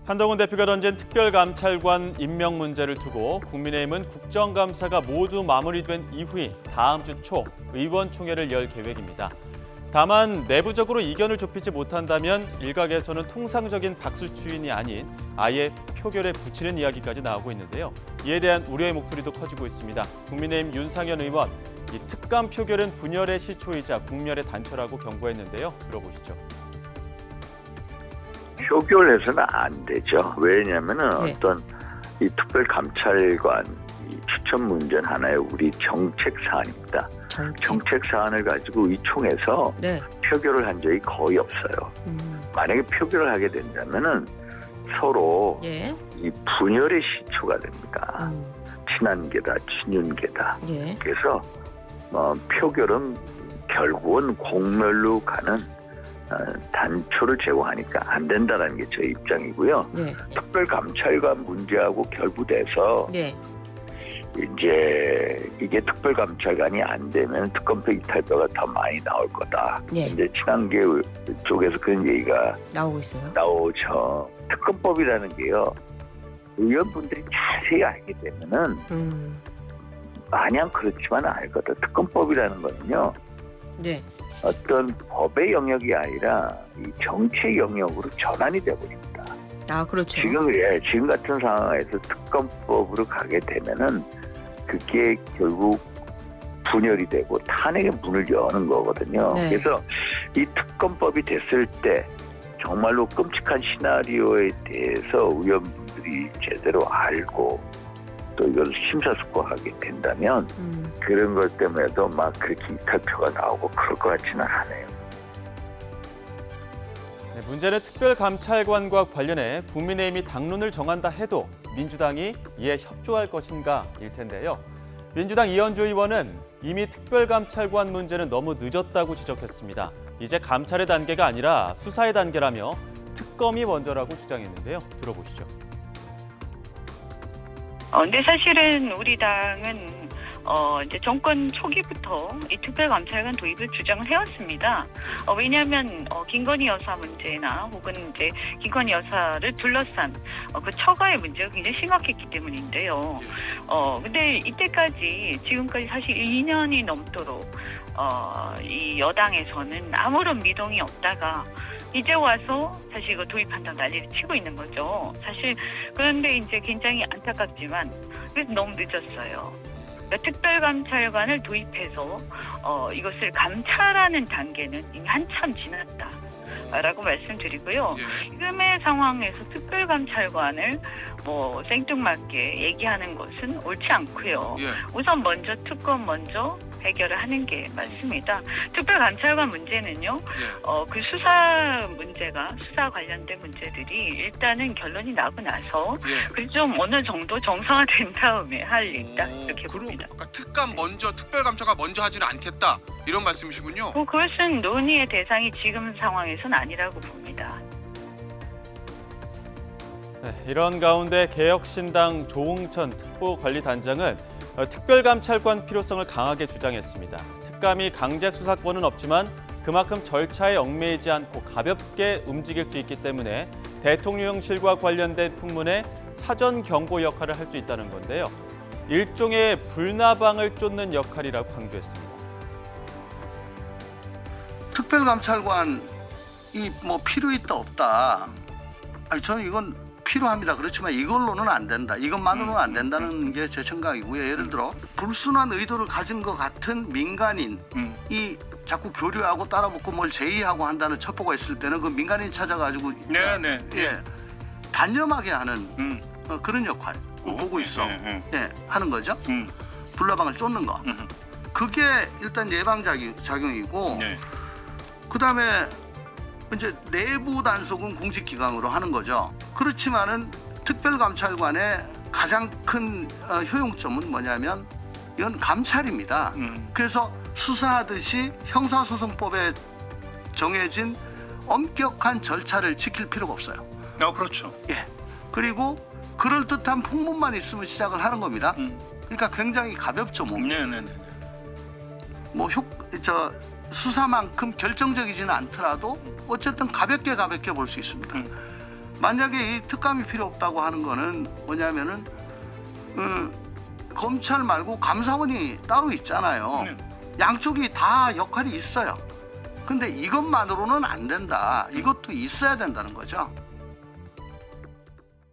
한동훈 대표가 던진 특별감찰관 임명 문제를 두고 국민의힘은 국정감사가 모두 마무리된 이후인 다음 주 초 의원총회를 열 계획입니다. 다만 내부적으로 이견을 좁히지 못한다면 일각에서는 통상적인 박수추인이 아닌 아예 표결에 붙이는 이야기까지 나오고 있는데요. 이에 대한 우려의 목소리도 커지고 있습니다. 국민의힘 윤상현 의원, 이 특감 표결은 분열의 시초이자 국멸의 단초라고 경고했는데요. 들어보시죠. 표결해서는 안 되죠. 왜냐하면은 어떤 이 특별감찰관 이 추천 문제는 하나의 우리 정책 사안입니다. 정책 사안을 가지고 이 총에서 표결을 한 적이 거의 없어요. 만약에 표결을 하게 된다면은 서로 이 분열의 시초가 됩니다. 친한계다, 친윤계다. 그래서 표결은 결국은 공멸로 가는 단초를 제공하니까 안 된다는 게 제 입장이고요. 특별감찰관 문제하고 결부돼서 이제 이게 특별감찰관이 안 되면 특검표 이탈표가 더 많이 나올 거다. 이제 친한계 쪽에서 그런 얘기가 나오고 있어요. 나오죠. 특검법이라는 게요. 의원분들이 자세히 알게 되면은 마냥 그렇지만은 않거든. 특검법이라는 거는요. 어떤 법의 영역이 아니라 이 정치의 영역으로 전환이 돼버립니다. 아, 그렇죠. 지금 같은 상황에서 특검법으로 가게 되면은 그게 결국 분열이 되고 탄핵의 문을 여는 거거든요. 그래서 이 특검법이 됐을 때 정말로 끔찍한 시나리오에 대해서 의원분들이 제대로 알고 또 이걸 심사숙고하게 된다면 그런 것 때문에도 막 그렇게 이탈표가 나오고 그럴 것 같지는 않아요. 문제는 특별감찰관과 관련해 국민의힘이 당론을 정한다 해도 민주당이 이에 협조할 것인가일 텐데요. 민주당 이현주 의원은 이미 특별감찰관 문제는 너무 늦었다고 지적했습니다. 이제 감찰의 단계가 아니라 수사의 단계라며 특검이 먼저라고 주장했는데요. 들어보시죠. 근데 사실은 우리 당은 이제 정권 초기부터 이 특별감찰관 도입을 주장을 해왔습니다. 왜냐하면 김건희 여사 문제나 혹은 이제 김건희 여사를 둘러싼 그 처가의 문제가 굉장히 심각했기 때문인데요. 근데 이때까지 지금까지 사실 2년이 넘도록 이 여당에서는 아무런 미동이 없다가 이제 와서 사실 이거 도입한다고 난리를 치고 있는 거죠. 사실 그런데 이제 굉장히 안타깝지만 그래서 너무 늦었어요. 그러니까 특별감찰관을 도입해서 이것을 감찰하는 단계는 이미 한참 지났다라고 말씀드리고요. 지금의 상황에서 특별감찰관을 뭐 생뚱맞게 얘기하는 것은 옳지 않고요. 우선 먼저 특검 먼저 해결을 하는 게 맞습니다. 특별감찰관 문제는요. 그 수사 문제가 수사 관련된 문제들이 일단은 결론이 나고 나서 그래서 좀 어느 정도 정상화된 다음에 할 일이다 이렇게 봅니다. 그러니까 특감 먼저 특별감찰관 먼저 하지는 않겠다 이런 말씀이시군요. 그것은 논의의 대상이 지금 상황에서는 아니라고 봅니다. 이런 가운데 개혁신당 조응천 특보관리단장은 특별감찰관 필요성을 강하게 주장했습니다. 특감이 강제 수사권은 없지만 그만큼 절차에 얽매이지 않고 가볍게 움직일 수 있기 때문에 대통령실과 관련된 풍문에 사전 경고 역할을 할 수 있다는 건데요. 일종의 불나방을 쫓는 역할이라고 강조했습니다. 특별감찰관이 뭐 필요 있다 없다. 아니 저는 이건 필요합니다. 그렇지만 이걸로는 안 된다. 이것만으로는 안 된다는 게 제 생각이고요. 예를 들어 불순한 의도를 가진 것 같은 민간인이 자꾸 교류하고 따라붙고 뭘 제의하고 한다는 첩보가 있을 때는 그 민간인 찾아가지고 단념하게 하는 그런 역할 보고 있어 하는 거죠. 불나방을 쫓는 거. 그게 일단 예방작용이고 그다음에 이제 내부 단속은 공직기강으로 하는 거죠. 그렇지만은 특별감찰관의 가장 큰 효용점은 뭐냐면 이건 감찰입니다. 그래서 수사하듯이 형사소송법에 정해진 엄격한 절차를 지킬 필요가 없어요. 그렇죠. 그리고 그럴듯한 풍문만 있으면 시작을 하는 겁니다. 그러니까 굉장히 가볍죠, 몸이. 뭐 수사만큼 결정적이지는 않더라도 어쨌든 가볍게 볼 수 있습니다. 만약에 이 특감이 필요 없다고 하는 거는 뭐냐면은 검찰 말고 감사원이 따로 있잖아요. 양쪽이 다 역할이 있어요. 근데 이것만으로는 안 된다. 이것도 있어야 된다는 거죠.